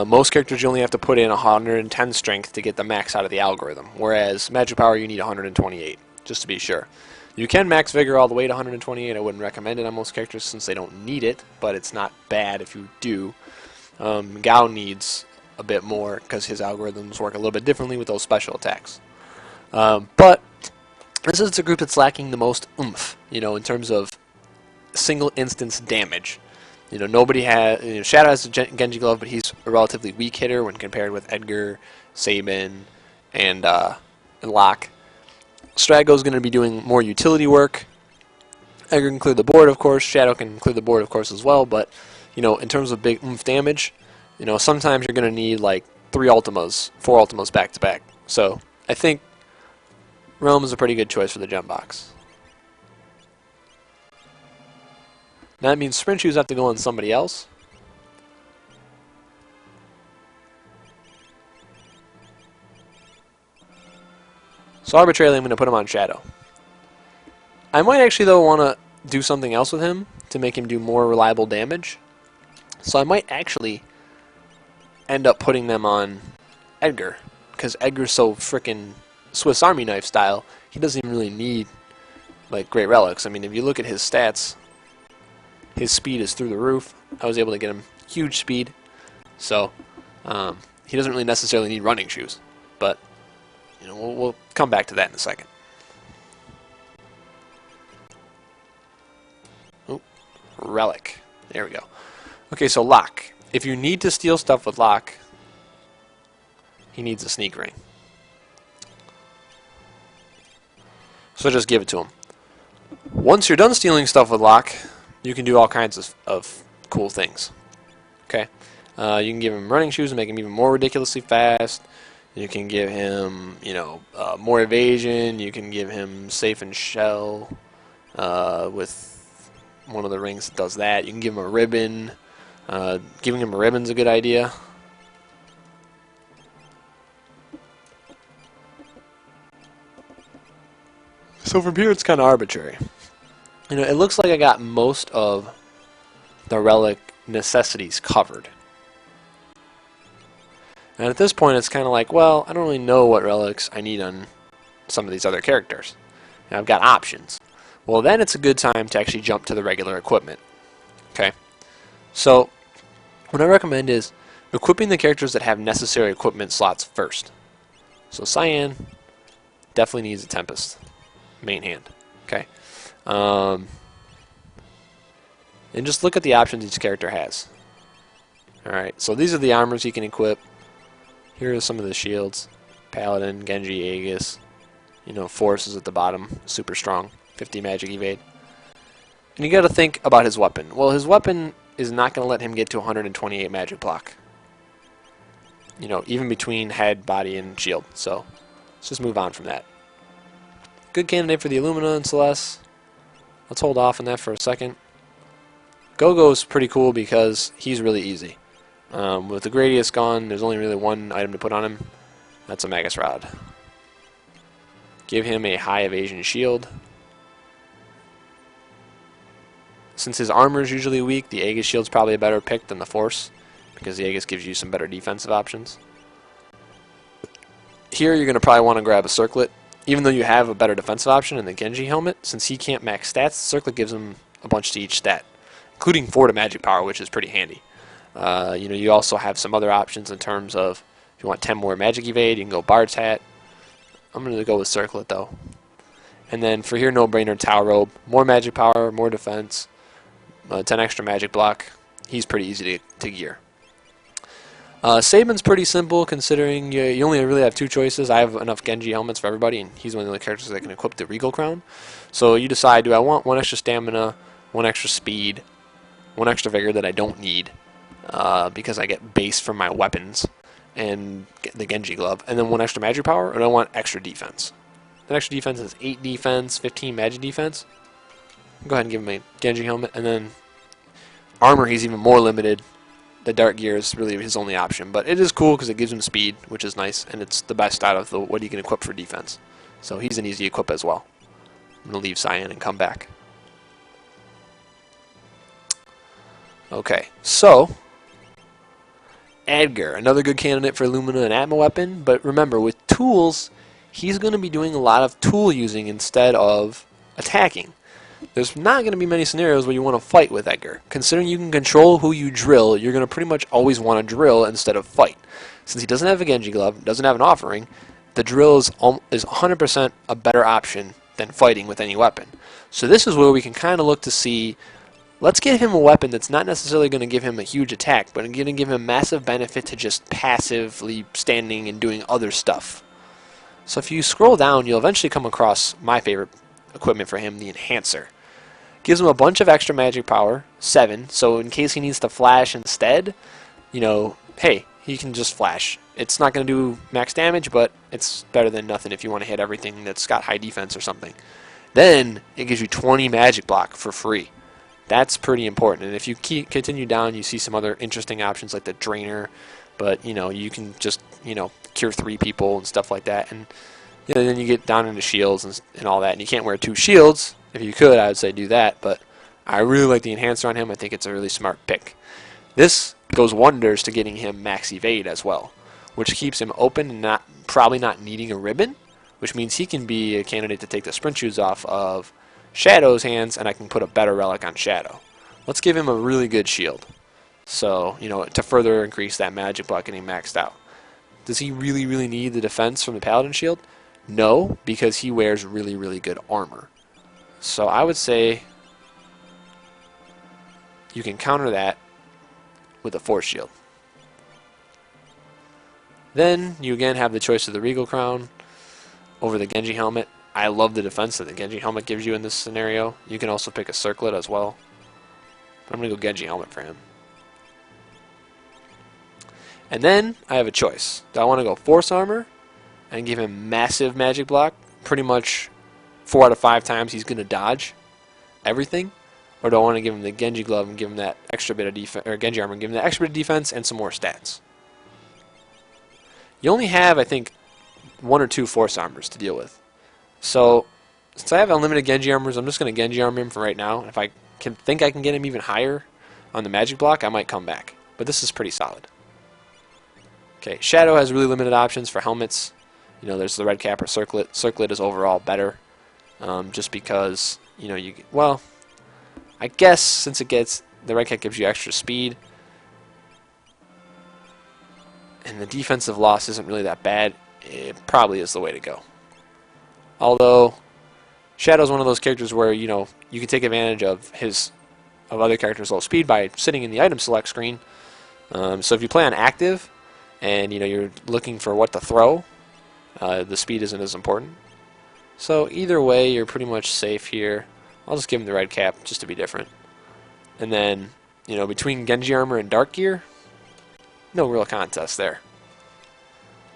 most characters you only have to put in 110 strength to get the max out of the algorithm, whereas magic power you need 128, just to be sure. You can max vigor all the way to 128. I wouldn't recommend it on most characters since they don't need it, but it's not bad if you do. Gao needs a bit more because his algorithms work a little bit differently with those special attacks. But this is the group that's lacking the most oomph, you know, in terms of single instance damage. You know, nobody has. You know, Shadow has a Genji Glove, but he's a relatively weak hitter when compared with Edgar, Sabin, and Locke. Strago's going to be doing more utility work. Edgar can clear the board, of course. Shadow can clear the board, of course, as well. But, you know, in terms of big oomph damage, you know, sometimes you're going to need like 4 Ultimas back to back. So I think Realm is a pretty good choice for the gem box. Now that means sprint shoes have to go on somebody else. So arbitrarily I'm going to put him on Shadow. I might actually though want to do something else with him to make him do more reliable damage. So I might actually end up putting them on Edgar, because Edgar's so frickin' Swiss Army knife style, he doesn't even really need like great relics. I mean, if you look at his stats, his speed is through the roof. I was able to get him huge speed, so he doesn't really necessarily need running shoes. But you know, we'll come back to that in a second. Oh, Relic. There we go. Okay, so Locke. If you need to steal stuff with Locke, he needs a sneak ring. So just give it to him. Once you're done stealing stuff with Locke, you can do all kinds of cool things. Okay, you can give him running shoes and make him even more ridiculously fast. You can give him, you know, more evasion. You can give him safe and shell with one of the rings that does that. You can give him a ribbon. Giving him a ribbon's a good idea. So from here it's kind of arbitrary. You know, it looks like I got most of the relic necessities covered. And at this point it's kind of like, well, I don't really know what relics I need on some of these other characters. And I've got options. Well, then it's a good time to actually jump to the regular equipment. Okay? So what I recommend is equipping the characters that have necessary equipment slots first. So Cyan definitely needs a Tempest. Main hand. Okay. And just look at the options each character has. Alright, so these are the armors you can equip. Here are some of the shields. Paladin, Genji, Aegis. You know, Force is at the bottom. Super strong. 50 magic evade. And you gotta think about his weapon. Well, his weapon is not gonna let him get to 128 magic block. You know, even between head, body, and shield. So, let's just move on from that. Good candidate for the Illumina and Celeste. Let's hold off on that for a second. Gogo's pretty cool because he's really easy. With the Gradius gone, there's only really one item to put on him. That's a Magus Rod. Give him a high evasion shield. Since his armor is usually weak, the Aegis shield's probably a better pick than the Force, because the Aegis gives you some better defensive options. Here you're going to probably want to grab a Circlet. Even though you have a better defensive option in the Genji helmet, since he can't max stats, Circlet gives him a bunch to each stat, including 4 to magic power, which is pretty handy. You know, you also have some other options in terms of if you want 10 more magic evade, you can go Bard's Hat. I'm going to go with Circlet though. And then for here, no-brainer, Tau Robe. More magic power, more defense, 10 extra magic block. He's pretty easy to gear. Sabin's pretty simple considering you only really have 2 choices. I have enough Genji helmets for everybody, and he's one of the only characters that can equip the Regal Crown. So you decide, do I want 1 extra stamina, 1 extra speed, one extra vigor that I don't need because I get base from my weapons and the Genji glove, and then one extra magic power, and I want extra defense. That extra defense is 8 defense, 15 magic defense. Go ahead and give him a Genji helmet, and then armor he's even more limited. The dark gear is really his only option, but it is cool because it gives him speed, which is nice, and it's the best out of what he can equip for defense. So he's an easy equip as well. I'm going to leave Cyan and come back. Okay, so Edgar, another good candidate for Lumina and Atma weapon, but remember, with tools, he's going to be doing a lot of tool using instead of attacking. There's not going to be many scenarios where you want to fight with Edgar. Considering you can control who you drill, you're going to pretty much always want to drill instead of fight. Since he doesn't have a Genji glove, doesn't have an offering, the drill is 100% a better option than fighting with any weapon. So this is where we can kind of look to see, let's give him a weapon that's not necessarily going to give him a huge attack, but going to give him massive benefit to just passively standing and doing other stuff. So if you scroll down, you'll eventually come across my favorite equipment for him, the Enhancer. Gives him a bunch of extra magic power, 7, so in case he needs to flash instead, you know, hey, he can just flash. It's not going to do max damage, but it's better than nothing if you want to hit everything that's got high defense or something. Then it gives you 20 magic block for free. That's pretty important, and if you continue down, you see some other interesting options like the Drainer, but you know, you can just, you know, cure 3 people and stuff like that, and you know, then you get down into shields and all that, and you can't wear 2 shields. If you could, I would say do that, but I really like the Enhancer on him. I think it's a really smart pick. This goes wonders to getting him max evade as well, which keeps him open and probably not needing a ribbon, which means he can be a candidate to take the sprint shoes off of Shadow's hands, and I can put a better relic on Shadow. Let's give him a really good shield, so you know, to further increase that magic block getting maxed out. Does he really need the defense from the Paladin shield? No, because he wears really good armor. So I would say you can counter that with a Force Shield. Then you again have the choice of the Regal Crown over the Genji helmet. I love the defense that the Genji helmet gives you in this scenario. You can also pick a Circlet as well. But I'm going to go Genji helmet for him. And then I have a choice. Do I want to go Force Armor and give him massive magic block? Pretty much 4 out of 5 times he's going to dodge everything. Or do I want to give him the Genji glove and give him that extra bit of defense, or Genji armor and give him that extra bit of defense and some more stats? You only have, I think, 1 or 2 Force Armors to deal with. So, since I have unlimited Genji armors, I'm just going to Genji armor him for right now. If I think I can get him even higher on the magic block, I might come back. But this is pretty solid. Okay, Shadow has really limited options for helmets. You know, there's the red cap or circlet. Circlet is overall better, just because, you know, well, I guess since it gets, the red cap gives you extra speed, and the defensive loss isn't really that bad, it probably is the way to go. Although, Shadow's one of those characters where, you know, you can take advantage of other characters' low speed by sitting in the item select screen. So if you play on active, and you know you're looking for what to throw, the speed isn't as important. So either way, you're pretty much safe here. I'll just give him the red cap just to be different. And then, you know, between Genji armor and dark gear, no real contest there.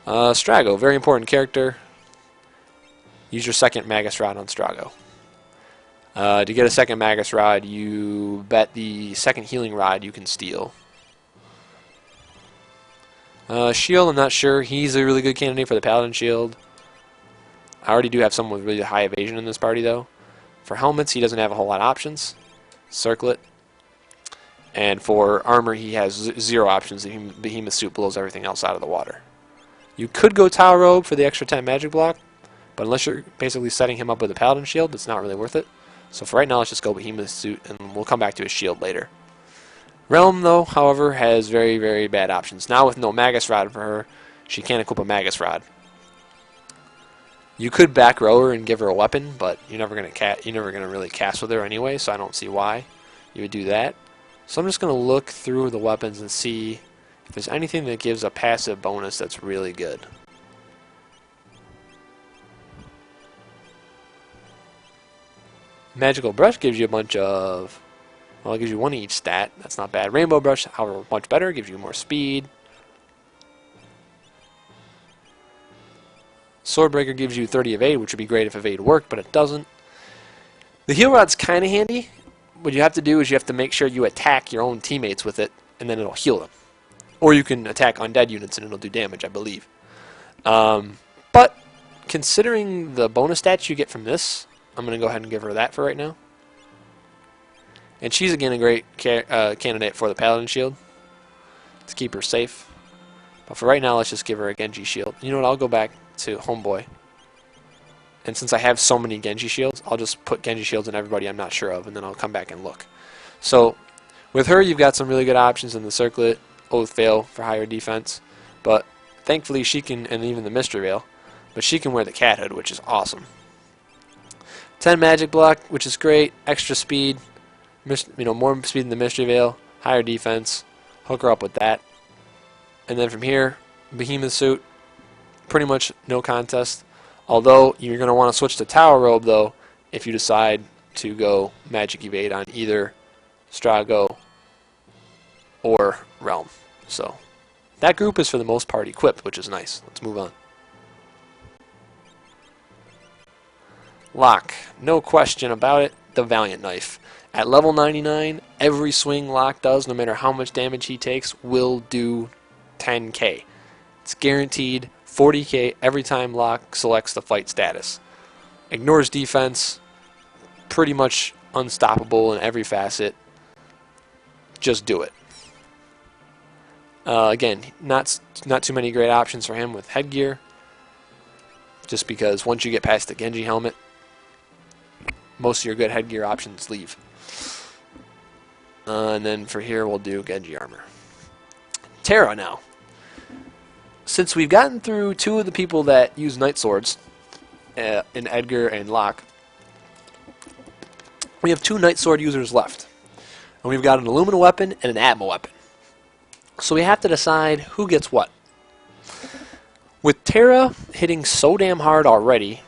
Strago, very important character. Use your second Magus Rod on Strago. To get a second Magus Rod, you bet the second healing rod you can steal. Shield, I'm not sure. He's a really good candidate for the Paladin shield. I already do have someone with really high evasion in this party, though. For helmets, he doesn't have a whole lot of options. Circlet. And for armor, he has 0 options. The Behemoth suit blows everything else out of the water. You could go Tower Robe for the extra 10 magic block, but unless you're basically setting him up with a Paladin shield, it's not really worth it. So for right now, let's just go Behemoth suit, and we'll come back to his shield later. Realm, though, however, has very bad options. Now with no Magus Rod for her, she can't equip a Magus Rod. You could back row her and give her a weapon, but you're never gonna really cast with her anyway, so I don't see why you would do that. So I'm just gonna look through the weapons and see if there's anything that gives a passive bonus that's really good. Magical Brush gives you a bunch of Well, it gives you 1 each stat. That's not bad. Rainbow Brush, however, much better. Gives you more speed. Swordbreaker gives you 30 evade, which would be great if evade worked, but it doesn't. The heal rod's kind of handy. What you have to do is you have to make sure you attack your own teammates with it, and then it'll heal them. Or you can attack undead units and it'll do damage, I believe. But considering the bonus stats you get from this, I'm going to go ahead and give her that for right now. And she's again a great candidate for the Paladin Shield to keep her safe. But for right now, let's just give her a Genji Shield. You know what, I'll go back to Homeboy. And since I have so many Genji Shields, I'll just put Genji Shields in everybody I'm not sure of, and then I'll come back and look. So with her, you've got some really good options in the Circlet, Oath Veil for higher defense. But thankfully she can, and even the Mystery Veil, but she can wear the Cat Hood, which is awesome. 10 magic block, which is great. Extra speed, more speed than the Mystery Veil, higher defense. Hook her up with that. And then from here, Behemoth Suit, pretty much no contest. Although you're going to want to switch to Tower Robe, though, if you decide to go Magic Evade on either Strago or Realm. So that group is for the most part equipped, which is nice. Let's move on. Lock, no question about it, the Valiant Knife. At level 99, every swing Lock does, no matter how much damage he takes, will do 10k. It's guaranteed 40k every time Lock selects the fight status. Ignores defense, pretty much unstoppable in every facet. Just do it. Again, not too many great options for him with headgear, just because once you get past the Genji helmet, most of your good headgear options leave. And then for here, we'll do Genji armor. Terra now. Since we've gotten through 2 of the people that use Night Swords, in Edgar and Locke, we have 2 Night Sword users left. And we've got an Illumina weapon and an Atma weapon. So we have to decide who gets what. With Terra hitting so damn hard already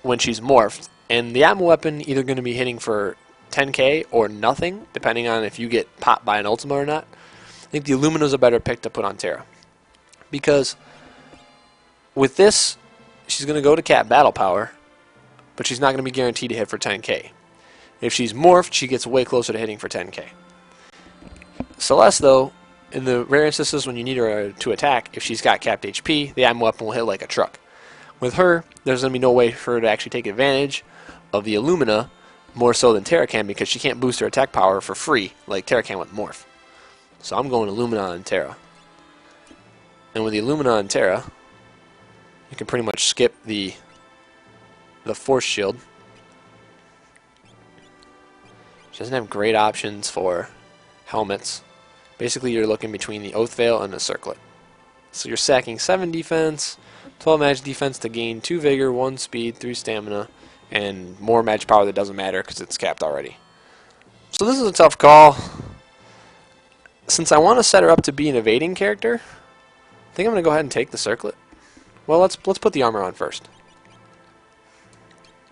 when she's morphed, and the Atma weapon either going to be hitting for 10k or nothing, depending on if you get popped by an Ultima or not, I think the Illumina's a better pick to put on Terra. Because with this, she's going to go to cap battle power, but she's not going to be guaranteed to hit for 10k. If she's morphed, she gets way closer to hitting for 10k. Celeste, though, in the rare instances when you need her to attack, if she's got capped HP, the Atma weapon will hit like a truck. With her, there's going to be no way for her to actually take advantage of the Illumina more so than Terra can, because she can't boost her attack power for free like Terra can with Morph. So I'm going Illumina and Terra. And with the Illumina and Terra, you can pretty much skip the Force Shield. She doesn't have great options for helmets. Basically, you're looking between the Oath Veil and the Circlet. So you're sacking 7 defense, 12 magic defense to gain 2 vigor, 1 speed, 3 stamina, and more magic power that doesn't matter because it's capped already. So this is a tough call. Since I want to set her up to be an evading character, I think I'm going to go ahead and take the Circlet. Well, let's put the armor on first.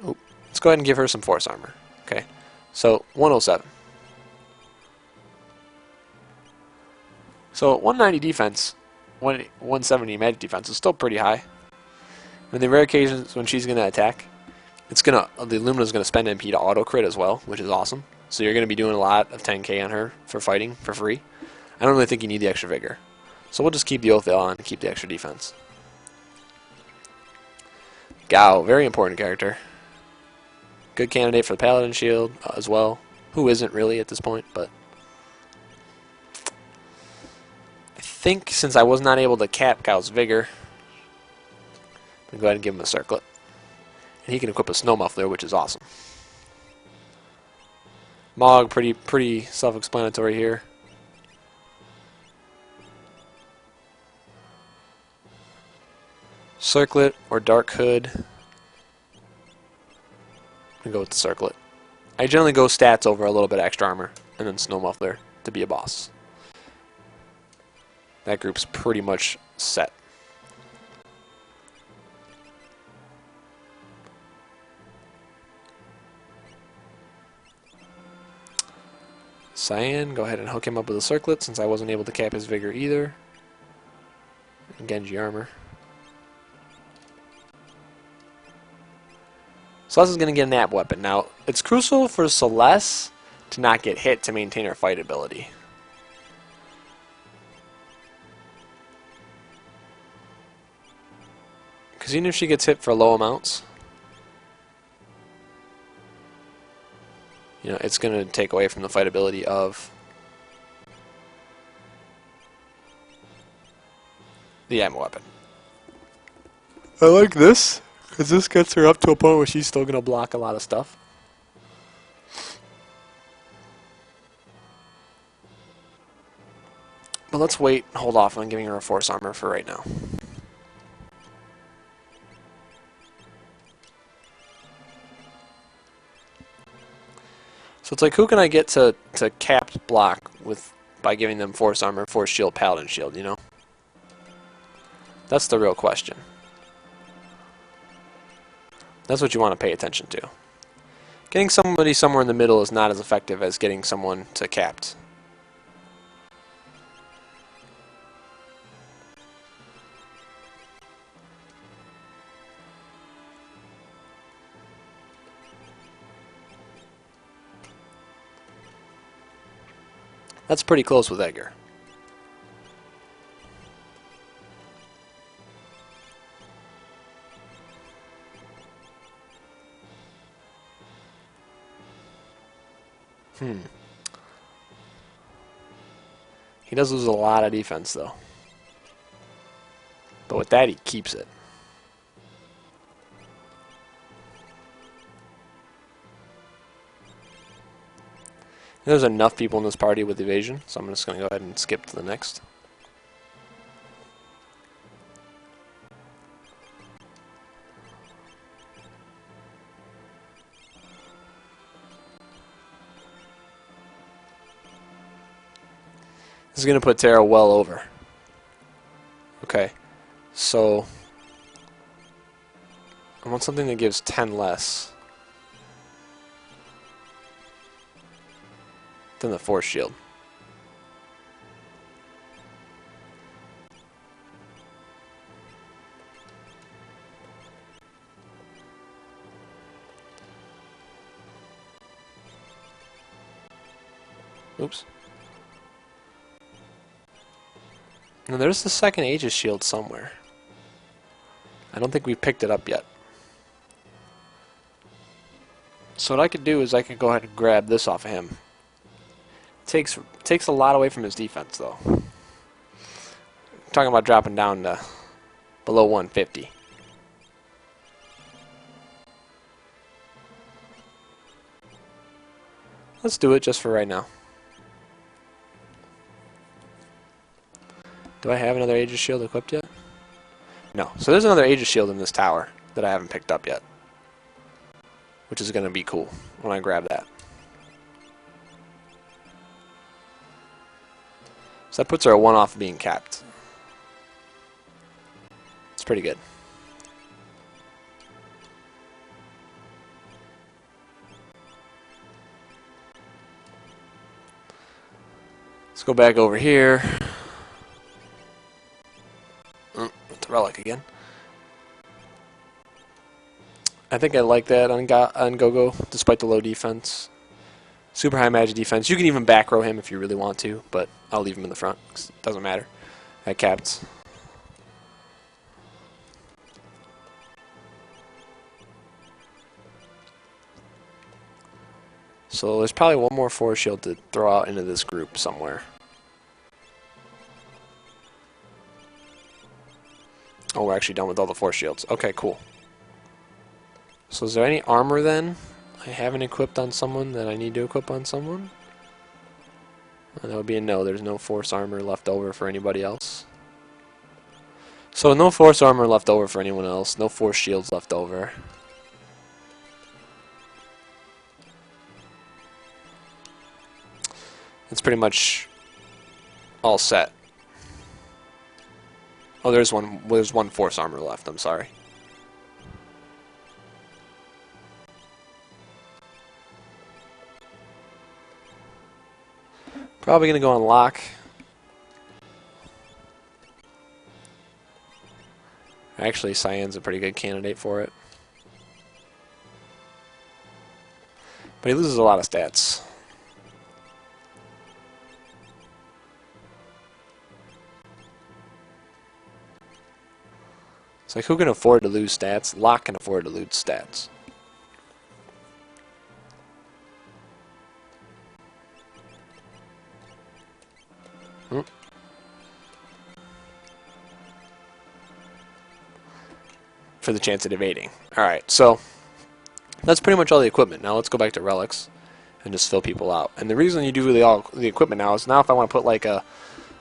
Ooh, let's go ahead and give her some force armor. Okay, so 107. So 190 defense, 170 magic defense is still pretty high. In the rare occasions when she's going to attack, the Illumina's going to spend MP to auto crit as well, which is awesome. So you're going to be doing a lot of 10k on her for fighting for free. I don't really think you need the extra vigor. So we'll just keep the Oath Veil on and keep the extra defense. Gao, very important character. Good candidate for the Paladin Shield as well. Who isn't really at this point, but I think since I was not able to cap Gao's vigor, I'm going to go ahead and give him a Circlet. And he can equip a Snow Muffler, which is awesome. Mog, pretty self-explanatory here. Circlet or Dark Hood. I'm going to go with the Circlet. I generally go stats over a little bit extra armor, and then Snow Muffler to be a boss. That group's pretty much set. Cyan, go ahead and hook him up with a circlet since I wasn't able to cap his vigor either. And Genji armor. Celeste is going to get a nap weapon. Now, it's crucial for Celeste to not get hit to maintain her fight ability. Because even if she gets hit for low amounts, you know, it's going to take away from the fight ability of the ammo weapon. I like this, because this gets her up to a point where she's still going to block a lot of stuff. But let's wait and hold off on giving her a force armor for right now. So it's like, who can I get to capped block with by giving them force armor, force shield, paladin shield, you know? That's the real question. That's what you want to pay attention to. Getting somebody somewhere in the middle is not as effective as getting someone to capped. That's pretty close with Edgar. He does lose a lot of defense, though. But with that, he keeps it. There's enough people in this party with evasion, so I'm just going to go ahead and skip to the next. This is going to put Tara well over. Okay, so I want something that gives 10 less than the force shield. Oops. Now there's the second Aegis shield somewhere. I don't think we picked it up yet. So what I could do is I could go ahead and grab this off of him. Takes a lot away from his defense, though. I'm talking about dropping down to below 150. Let's do it just for right now. Do I have another Aegis shield equipped yet? No. So there's another Aegis shield in this tower that I haven't picked up yet, which is going to be cool when I grab that. So that puts her at 1 off of being capped. It's pretty good. Let's go back over here. It's a Relic again. I think I like that on Gogo, despite the low defense. Super high magic defense. You can even back row him if you really want to, but I'll leave him in the front, 'cause it doesn't matter. At capped. So there's probably one more force shield to throw out into this group somewhere. Oh, we're actually done with all the force shields. Okay, cool. So is there any armor then I haven't equipped on someone that I need to equip on someone? And that would be a no. There's no force armor left over for anybody else. So no force armor left over for anyone else. No force shields left over. It's pretty much all set. Oh, there's one force armor left. I'm sorry. Probably going to go on lock. Actually, Cyan's a pretty good candidate for it. But he loses a lot of stats. It's like, who can afford to lose stats? Lock can afford to lose stats. For the chance at evading. Alright, so that's pretty much all the equipment. Now let's go back to Relics and just fill people out. And the reason you do the equipment now is now if I want to put like a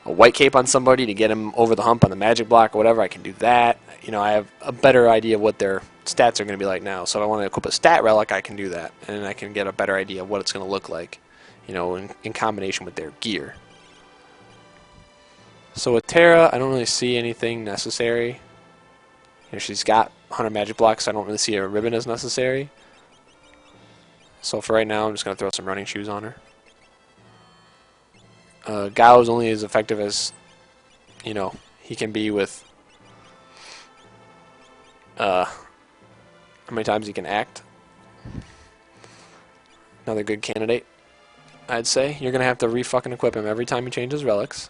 white cape on somebody to get him over the hump on the magic block or whatever, I can do that. You know, I have a better idea of what their stats are going to be like now. So if I want to equip a stat relic, I can do that. And I can get a better idea of what it's going to look like, you know, in combination with their gear. So with Terra, I don't really see anything necessary. You know, she's got 100 magic blocks, so I don't really see a ribbon as necessary. So for right now, I'm just going to throw some running shoes on her. Gao is only as effective as, you know, he can be with how many times he can act. Another good candidate, I'd say. You're going to have to re-fucking equip him every time he changes relics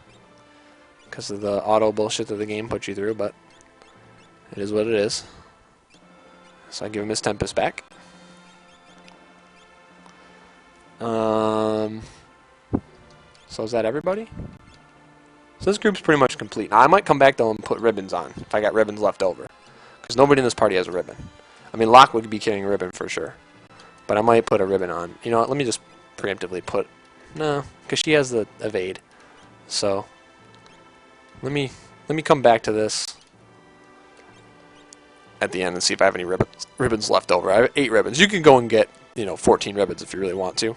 because of the auto bullshit that the game puts you through, but it is what it is. So I give him his Tempest back. So is that everybody? So this group's pretty much complete. Now I might come back though and put ribbons on if I got ribbons left over, because nobody in this party has a ribbon. I mean, Locke would be carrying a ribbon for sure, but I might put a ribbon on. You know what? Let me just preemptively put no, because she has the evade. So let me come back to this at the end and see if I have any ribbons left over. I have 8 ribbons. You can go and get, you know, 14 ribbons if you really want to.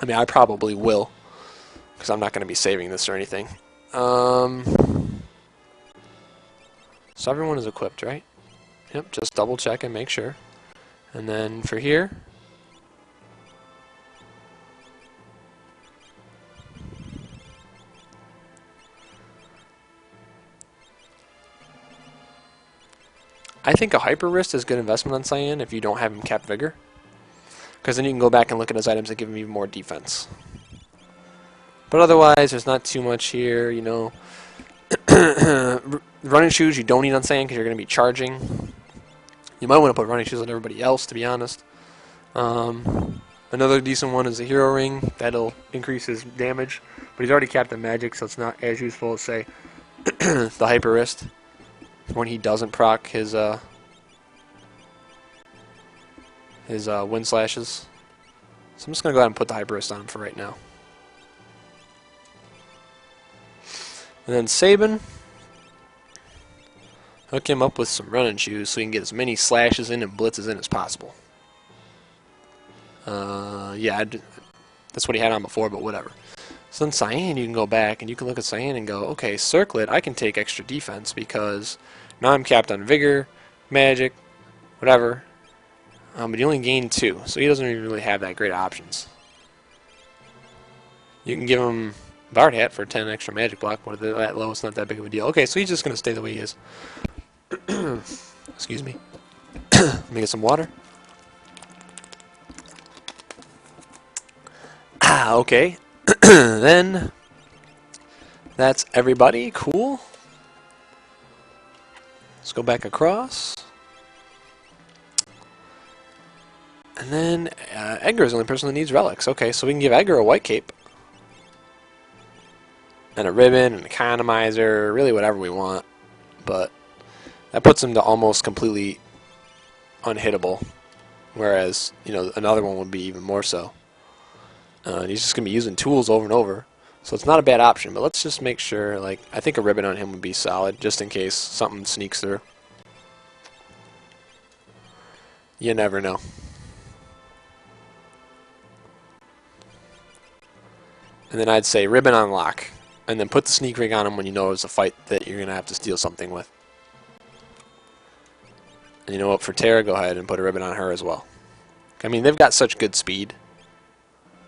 I mean, I probably will, because I'm not going to be saving this or anything. So everyone is equipped, right? Yep, just double check and make sure. And then for here, I think a Hyper Wrist is a good investment on Cyan if you don't have him capped Vigor, because then you can go back and look at his items that give him even more defense. But otherwise, there's not too much here, you know. Running shoes you don't need on Cyan because you're going to be charging. You might want to put running shoes on everybody else, to be honest. Another decent one is a Hero Ring. That'll increase his damage, but he's already capped in Magic, so it's not as useful as, say, the Hyper Wrist, when he doesn't proc his wind slashes. So I'm just going to go ahead and put the Hyper Wrist on him for right now. And then Sabin, hook him up with some running shoes so he can get as many slashes in and blitzes in as possible. Yeah, that's what he had on before, but whatever. So then Cyan, you can go back and you can look at Cyan and go, okay, Circlet, I can take extra defense because now I'm capped on Vigor, Magic, whatever. But he only gained 2, so he doesn't even really have that great options. You can give him Bard Hat for 10 extra magic block, but at that low, it's not that big of a deal. Okay, so he's just going to stay the way he is. Excuse me. Let me get some water. Okay. Then, that's everybody. Cool. Let's go back across. And then, Edgar is the only person that needs relics. Okay, so we can give Edgar a white cape. And a ribbon, an economizer, really whatever we want. But that puts him to almost completely unhittable. Whereas, you know, another one would be even more so. And he's just going to be using tools over and over. So it's not a bad option. But let's just make sure, like, I think a ribbon on him would be solid, just in case something sneaks through. You never know. And then I'd say ribbon on lock. And then put the sneak rig on him when you know it's a fight that you're going to have to steal something with. And you know what, for Terra, go ahead and put a ribbon on her as well. I mean, they've got such good speed.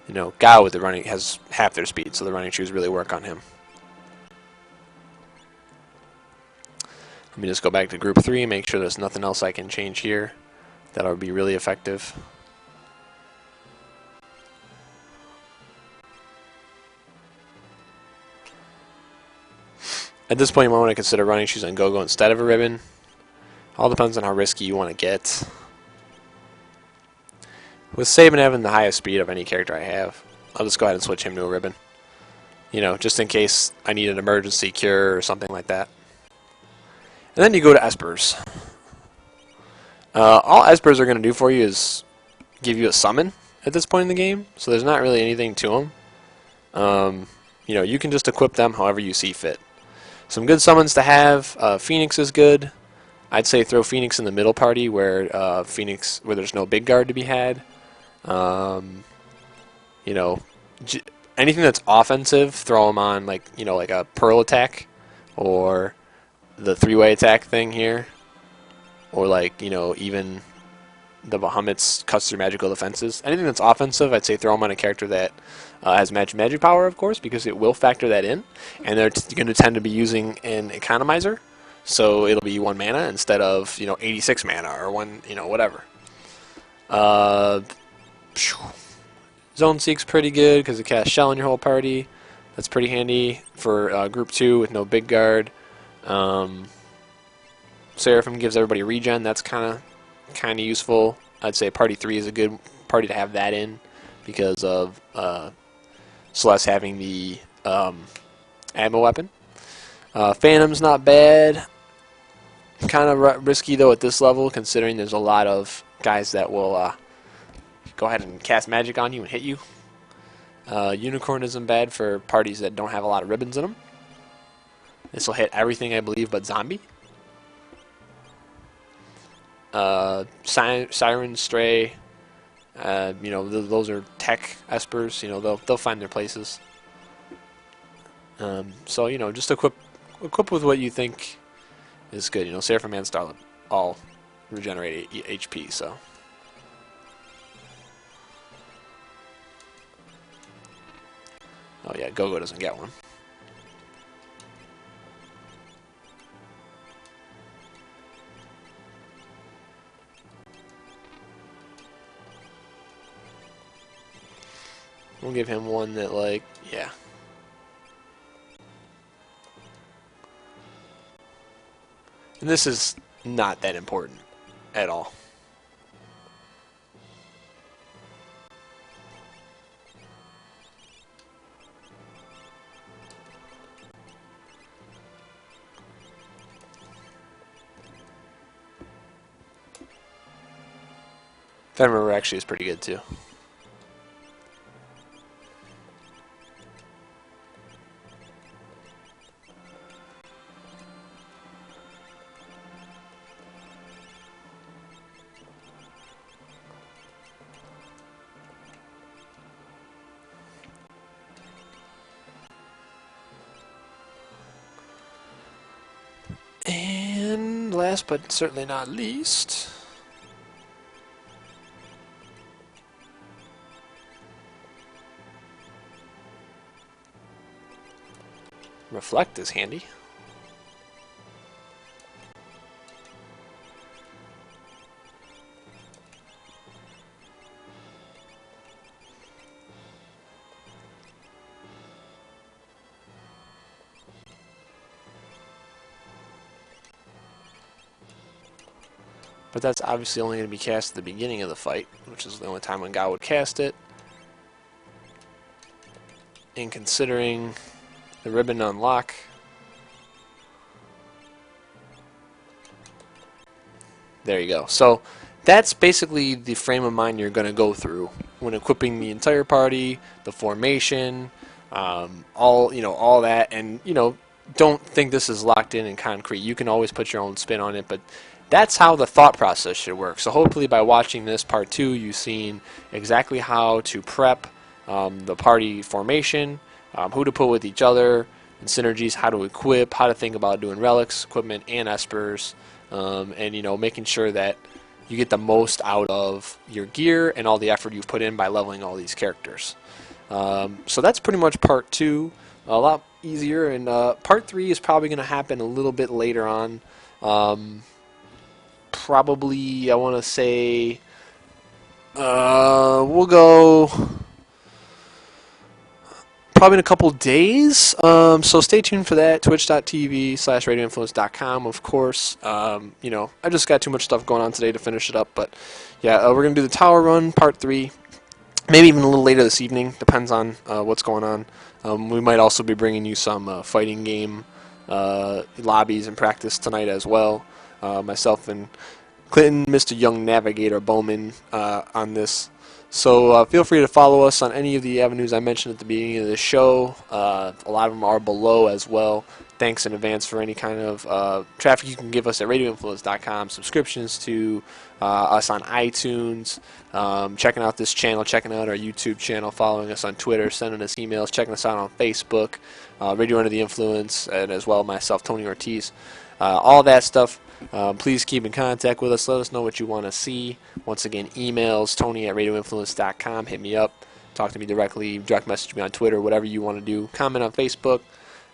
You know, Gao with the running has half their speed, so the running shoes really work on him. Let me just go back to group 3, make sure there's nothing else I can change here. That would be really effective. At this point, you might want to consider running shoes on Gogo instead of a ribbon. All depends on how risky you want to get. With Saban having the highest speed of any character I have, I'll just go ahead and switch him to a ribbon. You know, just in case I need an emergency cure or something like that. And then you go to Espers. All Espers are going to do for you is give you a summon at this point in the game, so there's not really anything to them. You know, you can just equip them however you see fit. Some good summons to have. Phoenix is good. I'd say throw Phoenix in the middle party where where there's no big guard to be had. You know, anything that's offensive, throw them on like a Pearl attack or the 3-way attack thing here, or like even the Bahamut's cuts through magical defenses. Anything that's offensive, I'd say throw them on a character that has magic power, of course, because it will factor that in, and they're going to tend to be using an economizer, so it'll be 1 mana instead of 86 mana or whatever. Zone Seek's pretty good because it casts Shell in your whole party. That's pretty handy for group 2 with no big guard. Seraphim gives everybody regen. That's kind of useful. I'd say party 3 is a good party to have that in because of Celeste having the ammo weapon. Phantom's not bad. Kind of risky though at this level, considering there's a lot of guys that will go ahead and cast magic on you and hit you. Unicorn isn't bad for parties that don't have a lot of ribbons in them. This will hit everything, I believe, but zombie. Siren, Stray, those are tech espers. They'll find their places. So just equip with what you think is good. Seraphim and Starlet all regenerate HP. So. Oh yeah, Gogo doesn't get one. We'll give him one that, yeah. And this is not that important at all. Fenrir actually is pretty good too. And last but certainly not least, Reflect is handy. But that's obviously only going to be cast at the beginning of the fight, which is the only time when God would cast it. And considering the ribbon unlock, there you go. So that's basically the frame of mind you're going to go through when equipping the entire party, the formation, all that. And don't think this is locked in concrete. You can always put your own spin on it, but that's how the thought process should work. So hopefully by watching this part 2, you've seen exactly how to prep the party formation, who to put with each other, and synergies, how to equip, how to think about doing relics, equipment, and espers, and making sure that you get the most out of your gear and all the effort you've put in by leveling all these characters. So that's pretty much part 2. A lot easier, and part 3 is probably going to happen a little bit later on. Probably, I want to say, we'll go probably in a couple days. So stay tuned for that. Twitch.tv/radioinfluence.com, of course. You know, I just got too much stuff going on today to finish it up, but yeah, we're gonna do the tower run, part 3. Maybe even a little later this evening. Depends on what's going on. We might also be bringing you some fighting game lobbies and practice tonight as well. Myself and Clinton, Mr. Young Navigator Bowman on this. So feel free to follow us on any of the avenues I mentioned at the beginning of the show. A lot of them are below as well. Thanks in advance for any kind of traffic you can give us at radioinfluence.com, subscriptions to us on iTunes, checking out this channel, checking out our YouTube channel, following us on Twitter, sending us emails, checking us out on Facebook, Radio Under the Influence, and as well myself, Tony Ortiz. All that stuff. Please keep in contact with us. Let us know what you want to see. Once again, emails, tony@radioinfluence.com. Hit me up. Talk to me directly. Direct message me on Twitter, whatever you want to do. Comment on Facebook.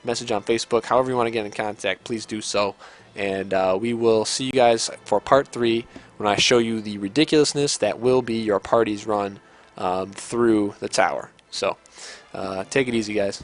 Message on Facebook. However you want to get in contact, please do so. And we will see you guys for part 3 when I show you the ridiculousness that will be your party's run through the tower. So take it easy, guys.